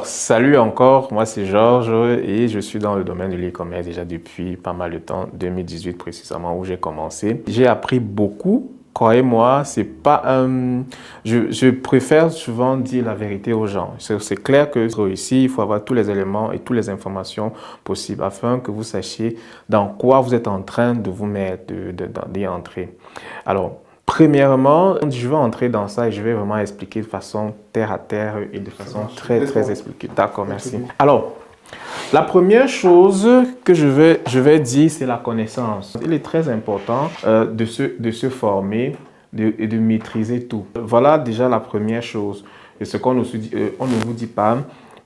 Salut encore, moi c'est Georges et je suis dans le domaine de l'e-commerce déjà depuis pas mal de temps, 2018 précisément où j'ai commencé. J'ai appris beaucoup, croyez-moi, c'est pas un... Je préfère souvent dire la vérité aux gens. C'est clair que pour réussir, il faut avoir tous les éléments et toutes les informations possibles afin que vous sachiez dans quoi vous êtes en train de vous mettre, d'y entrer. Alors, premièrement, je vais entrer dans ça et je vais vraiment expliquer de façon terre à terre et de façon très expliquée. D'accord, merci. Alors, la première chose que je vais dire, c'est la connaissance. Il est très important de se former et de maîtriser tout. Voilà déjà la première chose. Et ce qu'on on ne vous dit pas.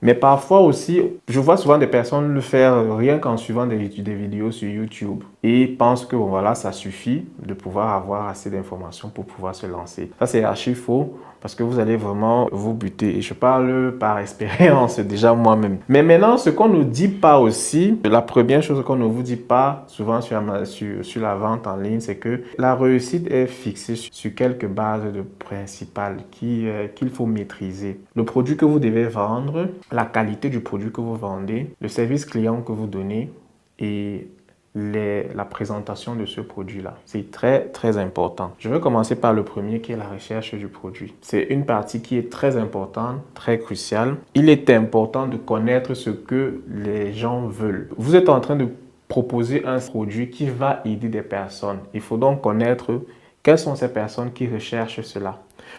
Mais parfois aussi, je vois souvent des personnes le faire rien qu'en suivant des vidéos sur YouTube et pensent que bon, voilà, ça suffit de pouvoir avoir assez d'informations pour pouvoir se lancer. Ça, c'est archi faux parce que vous allez vraiment vous buter. Et je parle par expérience déjà moi-même. Mais maintenant, ce qu'on ne nous dit pas aussi, la première chose qu'on ne vous dit pas souvent sur la vente en ligne, c'est que la réussite est fixée sur quelques bases principales qu'il faut maîtriser. Le produit que vous devez vendre, la qualité du produit que vous vendez, le service client que vous donnez et la présentation de ce produit-là. C'est très important. Je vais commencer par le premier qui est la recherche du produit. C'est une partie qui est très importante, très cruciale. Il est important de connaître ce que les gens veulent. Vous êtes en train de proposer un produit qui va aider des personnes. Il faut donc connaître quelles sont ces personnes qui recherchent cela.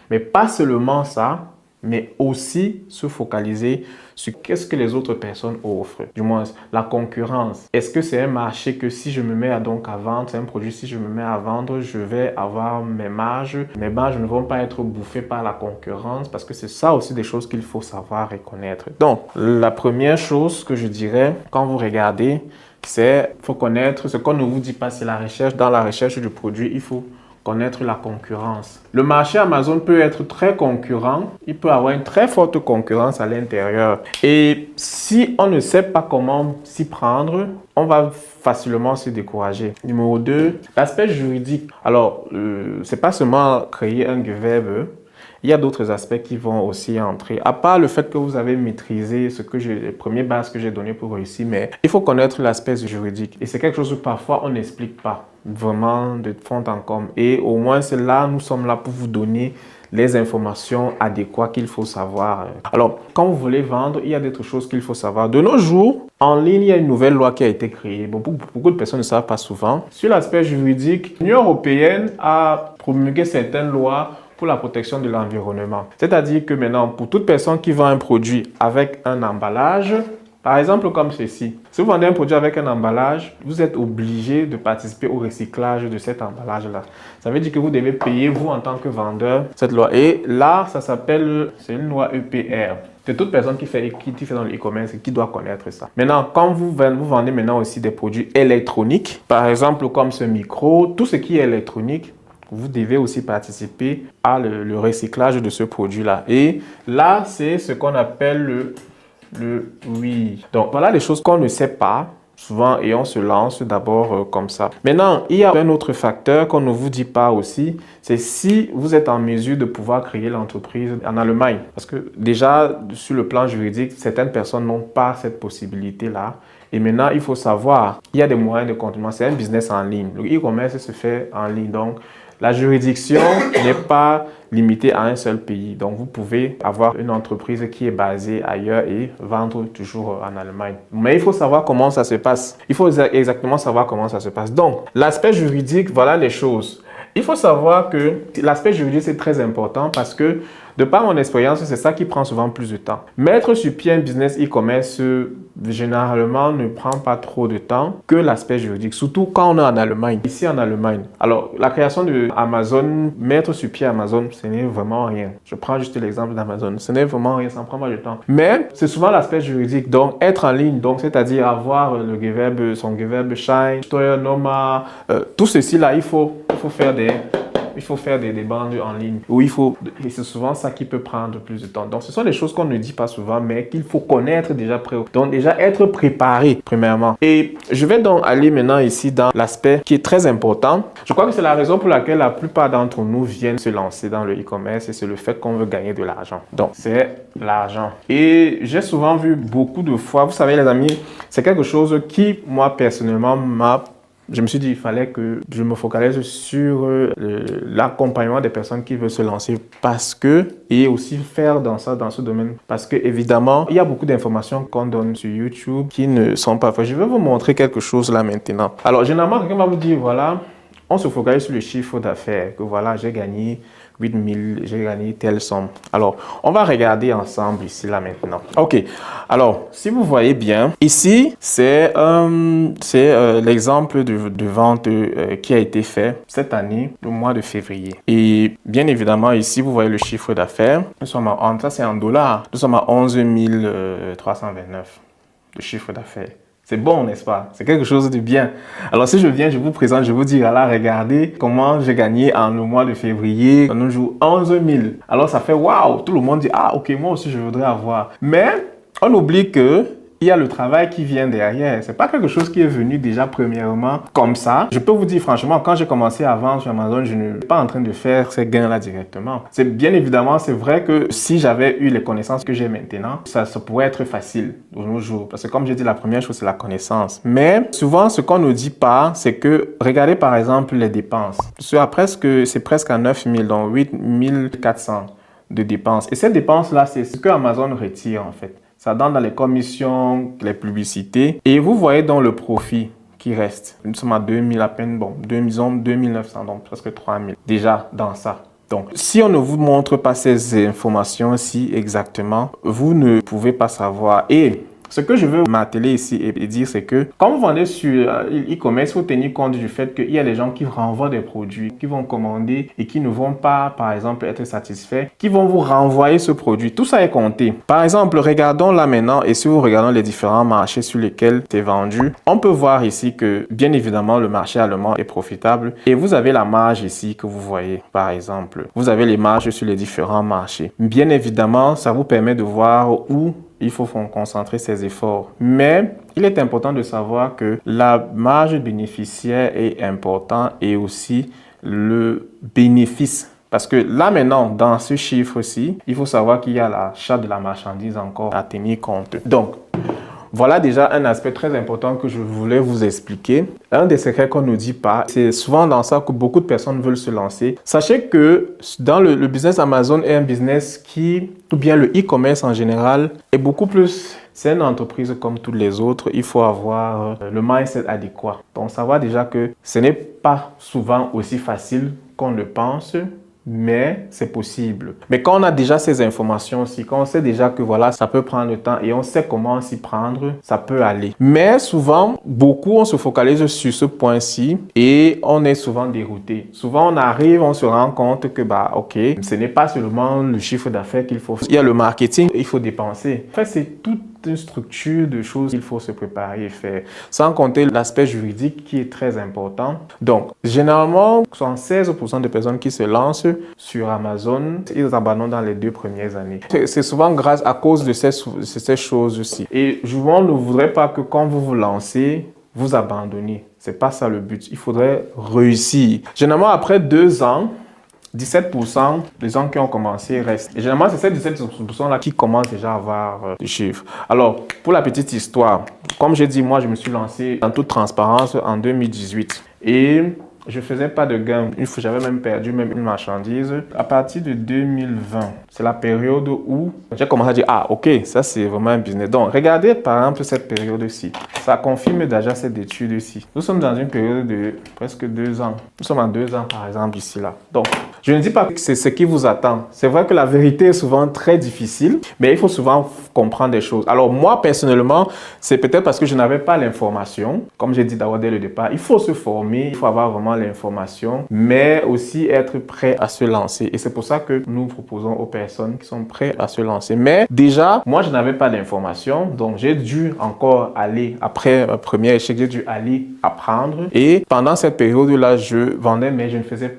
Mais pas seulement ça, mais aussi se focaliser sur qu'est-ce que les autres personnes offrent. Du moins, la concurrence. Est-ce que c'est un marché que si je me mets à vendre, c'est un produit, si je me mets à vendre, je vais avoir mes marges. Mes marges ne vont pas être bouffées par la concurrence parce que c'est ça aussi des choses qu'il faut savoir et connaître. Donc, la première chose que je dirais quand vous regardez, c'est qu'il faut connaître ce qu'on ne vous dit pas, c'est la recherche. Dans la recherche du produit, il faut connaître la concurrence. Le marché Amazon peut être très concurrent. Il peut avoir une très forte concurrence à l'intérieur. Et si on ne sait pas comment s'y prendre, on va facilement se décourager. Numéro 2, l'aspect juridique. Alors, c'est pas seulement créer un GVEB. Il y a d'autres aspects qui vont aussi entrer. À part le fait que vous avez maîtrisé les premières bases que j'ai données pour réussir, mais il faut connaître l'aspect juridique. Et c'est quelque chose que parfois on n'explique pas vraiment de fond en comble. Et au moins, c'est là, nous sommes là pour vous donner les informations adéquates qu'il faut savoir. Alors, quand vous voulez vendre, il y a d'autres choses qu'il faut savoir. De nos jours, en ligne, il y a une nouvelle loi qui a été créée. Bon, beaucoup de personnes ne savent pas souvent. Sur l'aspect juridique, l'Union européenne a promulgué certaines lois pour la protection de l'environnement. C'est-à-dire que maintenant, pour toute personne qui vend un produit avec un emballage, par exemple comme ceci, si vous vendez un produit avec un emballage, vous êtes obligé de participer au recyclage de cet emballage-là. Ça veut dire que vous devez payer, vous en tant que vendeur, cette loi. Et là, c'est une loi EPR. C'est toute personne qui fait dans le e-commerce et qui doit connaître ça. Maintenant, quand vous vendez maintenant aussi des produits électroniques, par exemple comme ce micro, tout ce qui est électronique, vous devez aussi participer à le recyclage de ce produit-là. Et là, c'est ce qu'on appelle oui. Donc, voilà les choses qu'on ne sait pas souvent et on se lance d'abord comme ça. Maintenant, il y a un autre facteur qu'on ne vous dit pas aussi, c'est si vous êtes en mesure de pouvoir créer l'entreprise en Allemagne. Parce que déjà, sur le plan juridique, certaines personnes n'ont pas cette possibilité-là. Et maintenant, il faut savoir, il y a des moyens de contournement. C'est un business en ligne. Le e-commerce se fait en ligne. Donc, la juridiction n'est pas limitée à un seul pays. Donc, vous pouvez avoir une entreprise qui est basée ailleurs et vendre toujours en Allemagne. Mais il faut savoir comment ça se passe. Il faut exactement savoir comment ça se passe. Donc, l'aspect juridique, voilà les choses. Il faut savoir que l'aspect juridique, c'est très important parce que, de par mon expérience, c'est ça qui prend souvent plus de temps. Mettre sur pied un business e-commerce, généralement, ne prend pas trop de temps que l'aspect juridique, surtout quand on est en Allemagne. Ici, en Allemagne. Alors, la création de Amazon, mettre sur pied Amazon, ce n'est vraiment rien. Je prends juste l'exemple d'Amazon. Ce n'est vraiment rien, ça prend pas de temps. Mais, c'est souvent l'aspect juridique. Donc, être en ligne, donc c'est-à-dire avoir le GVEB, son GVEB Shine, Steuernummer, tout ceci là, il faut faire il faut faire des bandes en ligne. Et c'est souvent ça qui peut prendre plus de temps. Donc, ce sont des choses qu'on ne dit pas souvent, mais qu'il faut connaître déjà. Donc, déjà être préparé, premièrement. Et je vais donc aller maintenant ici dans l'aspect qui est très important. Je crois que c'est la raison pour laquelle la plupart d'entre nous viennent se lancer dans le e-commerce et c'est le fait qu'on veut gagner de l'argent. Donc, c'est l'argent. Et j'ai souvent vu beaucoup de fois, vous savez les amis, c'est quelque chose qui, moi personnellement, je me suis dit, il fallait que je me focalise sur l'accompagnement des personnes qui veulent se lancer et aussi faire dans ce domaine. Parce que, évidemment, il y a beaucoup d'informations qu'on donne sur YouTube qui ne sont pas vraies. Je vais vous montrer quelque chose là maintenant. Alors, généralement, quelqu'un va vous dire, voilà, on se focalise sur le chiffre d'affaires, que voilà, j'ai gagné 8000, j'ai gagné telle somme. Alors, on va regarder ensemble ici, là, maintenant. OK. Alors, si vous voyez bien, ici, c'est l'exemple de vente qui a été fait cette année, le mois de février. Et bien évidemment, ici, vous voyez le chiffre d'affaires. Ça, c'est en dollars. Nous sommes à 11 329 de chiffre d'affaires. C'est bon, n'est-ce pas? C'est quelque chose de bien. Alors, si je viens, je vous présente, je vous dis, là, regardez comment j'ai gagné en le mois de février. On nous joue 11 000. Alors, ça fait waouh! Tout le monde dit, ah, ok, moi aussi, je voudrais avoir. Mais, on oublie que il y a le travail qui vient derrière. C'est pas quelque chose qui est venu déjà premièrement comme ça. Je peux vous dire franchement, quand j'ai commencé à vendre sur Amazon, je ne suis pas en train de faire ces gains-là directement. C'est bien évidemment, c'est vrai que si j'avais eu les connaissances que j'ai maintenant, ça pourrait être facile de nos jours. Parce que comme j'ai dit, la première chose, c'est la connaissance. Mais souvent, ce qu'on ne dit pas, c'est que, regardez par exemple les dépenses. C'est presque à 9 000, donc 8 400 de dépenses. Et ces dépenses-là, c'est ce que Amazon retire en fait. Ça donne dans les commissions, les publicités. Et vous voyez dans le profit qui reste. Nous sommes à 2000 à peine, bon, 2900, donc presque 3000. Déjà dans ça. Donc, si on ne vous montre pas ces informations-ci exactement, vous ne pouvez pas savoir. Et ce que je veux m'atteler ici et dire, c'est que quand vous vendez sur e-commerce, il faut tenir compte du fait qu'il y a des gens qui renvoient des produits, qui vont commander et qui ne vont pas, par exemple, être satisfaits, qui vont vous renvoyer ce produit. Tout ça est compté. Par exemple, regardons là maintenant, et si vous regardez les différents marchés sur lesquels c'est vendu, on peut voir ici que, bien évidemment, le marché allemand est profitable. Et vous avez la marge ici que vous voyez, par exemple. Vous avez les marges sur les différents marchés. Bien évidemment, ça vous permet de voir où il faut concentrer ses efforts. Mais il est important de savoir que la marge bénéficiaire est importante et aussi le bénéfice. Parce que là maintenant, dans ce chiffre-ci, il faut savoir qu'il y a l'achat de la marchandise encore à tenir compte. Donc, voilà déjà un aspect très important que je voulais vous expliquer. Un des secrets qu'on ne dit pas, c'est souvent dans ça que beaucoup de personnes veulent se lancer. Sachez que dans le business Amazon est un business ou bien le e-commerce en général, est beaucoup plus... C'est une entreprise comme toutes les autres. Il faut avoir le mindset adéquat. Donc, savoir déjà que ce n'est pas souvent aussi facile qu'on le pense. Mais c'est possible. Mais quand on a déjà ces informations aussi, quand on sait déjà que voilà, ça peut prendre le temps et on sait comment s'y prendre, ça peut aller. Mais souvent, beaucoup, on se focalise sur ce point-ci et on est souvent dérouté. Souvent, on arrive, on se rend compte que, ok, ce n'est pas seulement le chiffre d'affaires qu'il faut. Il y a le marketing, il faut dépenser. En fait, c'est toute une structure de choses qu'il faut se préparer et faire. Sans compter l'aspect juridique qui est très important. Donc, généralement, 76% des personnes qui se lancent sur Amazon, ils abandonnent dans les 2 premières années. C'est souvent à cause de ces choses-ci. Et je ne voudrais pas que quand vous vous lancez, vous abandonnez. C'est pas ça le but. Il faudrait réussir. Généralement, après 2 ans, 17% des gens qui ont commencé restent. Et généralement, c'est ces 17%-là qui commencent déjà à avoir des chiffres. Alors, pour la petite histoire, comme j'ai dit, moi, je me suis lancé en toute transparence en 2018. Et je faisais pas de gains. J'avais même perdu une marchandise. À partir de 2020, c'est la période où j'ai commencé à dire, ah, ok, ça c'est vraiment un business. Donc, regardez par exemple cette période-ci. Ça confirme déjà cette étude-ci. Nous sommes dans une période de presque 2 ans. Nous sommes en 2 ans, par exemple, ici, là. Donc, Je ne dis pas que c'est ce qui vous attend. C'est vrai que la vérité est souvent très difficile, mais il faut souvent comprendre des choses. Alors moi, personnellement, c'est peut-être parce que je n'avais pas l'information. Comme j'ai dit d'abord dès le départ, il faut se former, il faut avoir vraiment l'information, mais aussi être prêt à se lancer. Et c'est pour ça que nous proposons aux personnes qui sont prêtes à se lancer. Mais déjà, moi, je n'avais pas d'information, donc j'ai dû encore aller, après un premier échec, j'ai dû aller apprendre. Et pendant cette période-là, je vendais, mais je ne faisais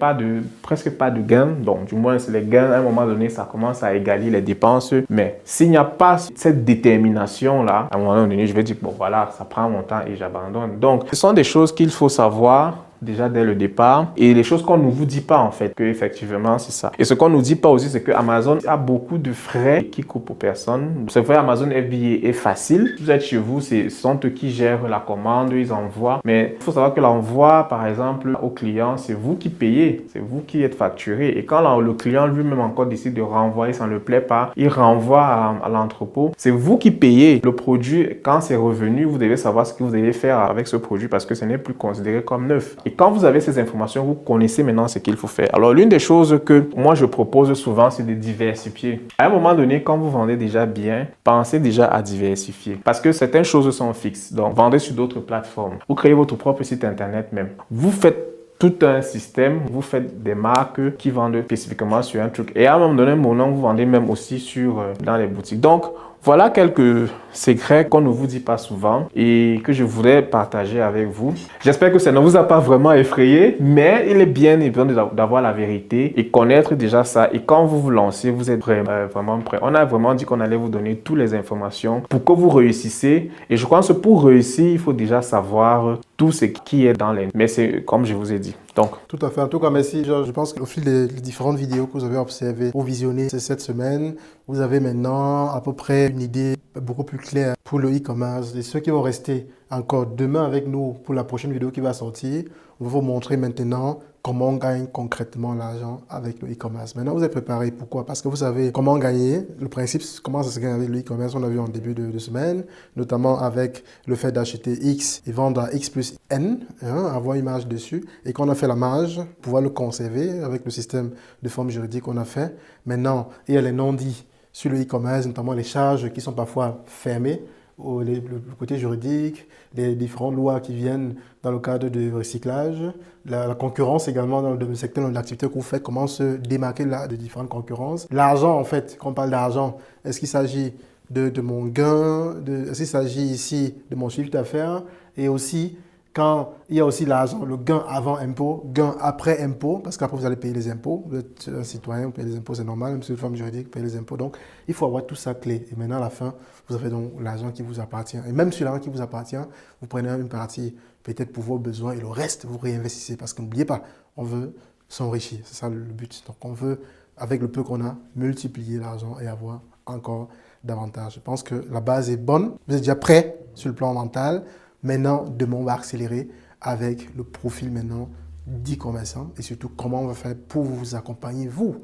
presque pas de gains. Donc, du moins, les gains, à un moment donné, ça commence à égaler les dépenses. Mais s'il n'y a pas cette détermination-là, à un moment donné, je vais dire, bon, voilà, ça prend mon temps et j'abandonne. Donc, ce sont des choses qu'il faut savoir déjà dès le départ et les choses qu'on ne vous dit pas en fait que effectivement c'est ça. Et ce qu'on nous dit pas aussi c'est que Amazon a beaucoup de frais qui coupent aux personnes. C'est vrai, Amazon FBA est facile. Vous êtes chez vous, ce sont eux qui gèrent la commande, ils envoient. Mais il faut savoir que l'envoi par exemple au client, c'est vous qui payez, c'est vous qui êtes facturé. Et quand le client lui-même encore décide de renvoyer, ça ne le plaît pas, il renvoie à l'entrepôt. C'est vous qui payez le produit. Quand c'est revenu, vous devez savoir ce que vous allez faire avec ce produit parce que ce n'est plus considéré comme neuf. Et quand vous avez ces informations, vous connaissez maintenant ce qu'il faut faire. Alors, l'une des choses que moi, je propose souvent, c'est de diversifier. À un moment donné, quand vous vendez déjà bien, pensez déjà à diversifier. Parce que certaines choses sont fixes. Donc, vendez sur d'autres plateformes. Vous créez votre propre site Internet même. Vous faites tout un système, vous faites des marques qui vendent spécifiquement sur un truc. Et à un moment donné, vous vendez même aussi dans les boutiques. Donc, voilà quelques secrets qu'on ne vous dit pas souvent et que je voulais partager avec vous. J'espère que ça ne vous a pas vraiment effrayé, mais il est bien évident d'avoir la vérité et connaître déjà ça. Et quand vous vous lancez, vous êtes vraiment prêt. On a vraiment dit qu'on allait vous donner toutes les informations pour que vous réussissez. Et je pense que pour réussir, il faut déjà savoir tout ce qui est dans les... Mais c'est comme je vous ai dit. Donc, tout à fait. En tout cas, merci, Georges. Je pense qu'au fil des différentes vidéos que vous avez observées ou visionnées cette semaine, vous avez maintenant à peu près une idée beaucoup plus claire pour le e-commerce. Et ceux qui vont rester encore demain avec nous pour la prochaine vidéo qui va sortir, on va vous montrer maintenant comment on gagne concrètement l'argent avec le e-commerce. Maintenant, vous êtes préparés. Pourquoi? Parce que vous savez comment gagner. Le principe, comment ça se gagne avec le e-commerce, on l'a vu en début de semaine, notamment avec le fait d'acheter X et vendre à X plus N, avoir une marge dessus. Et quand on a fait la marge, pouvoir le conserver avec le système de forme juridique qu'on a fait. Maintenant, il y a les non-dits sur le e-commerce, notamment les charges qui sont parfois fermées, le côté juridique, les différentes lois qui viennent dans le cadre du recyclage, la concurrence également dans le secteur de l'activité que vous faites, comment se démarquer de différentes concurrences. L'argent, en fait, quand on parle d'argent, est-ce qu'il s'agit de mon gain, est-ce qu'il s'agit ici de mon chiffre d'affaires et aussi quand il y a aussi l'argent, le gain avant impôt, gain après impôt, parce qu'après vous allez payer les impôts, vous êtes un citoyen, vous payez les impôts, c'est normal, même si une forme juridique, vous payez les impôts. Donc, il faut avoir tout ça clé. Et maintenant, à la fin, vous avez donc l'argent qui vous appartient. Et même sur l'argent qui vous appartient, vous prenez une partie peut-être pour vos besoins et le reste, vous réinvestissez. Parce que n'oubliez pas, on veut s'enrichir. C'est ça le but. Donc, on veut, avec le peu qu'on a, multiplier l'argent et avoir encore davantage. Je pense que la base est bonne. Vous êtes déjà prêt sur le plan mental. Maintenant, demain, on va accélérer avec le profil maintenant d'e-commerçant et surtout comment on va faire pour vous accompagner, vous,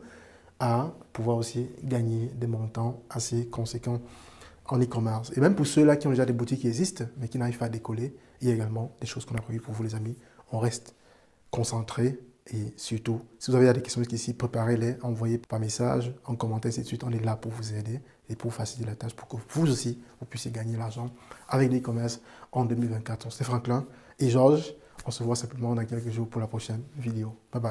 à pouvoir aussi gagner des montants assez conséquents en e-commerce. Et même pour ceux-là qui ont déjà des boutiques qui existent, mais qui n'arrivent pas à décoller, il y a également des choses qu'on a prévues pour vous, les amis. On reste concentré et surtout, si vous avez des questions jusqu'ici, préparez-les, envoyez par message, en commentaire, ainsi de suite. On est là pour vous aider et pour faciliter la tâche pour que vous aussi, vous puissiez gagner l'argent avec l'e-commerce en 2024. C'était Franklin et Georges. On se voit simplement dans quelques jours pour la prochaine vidéo. Bye bye.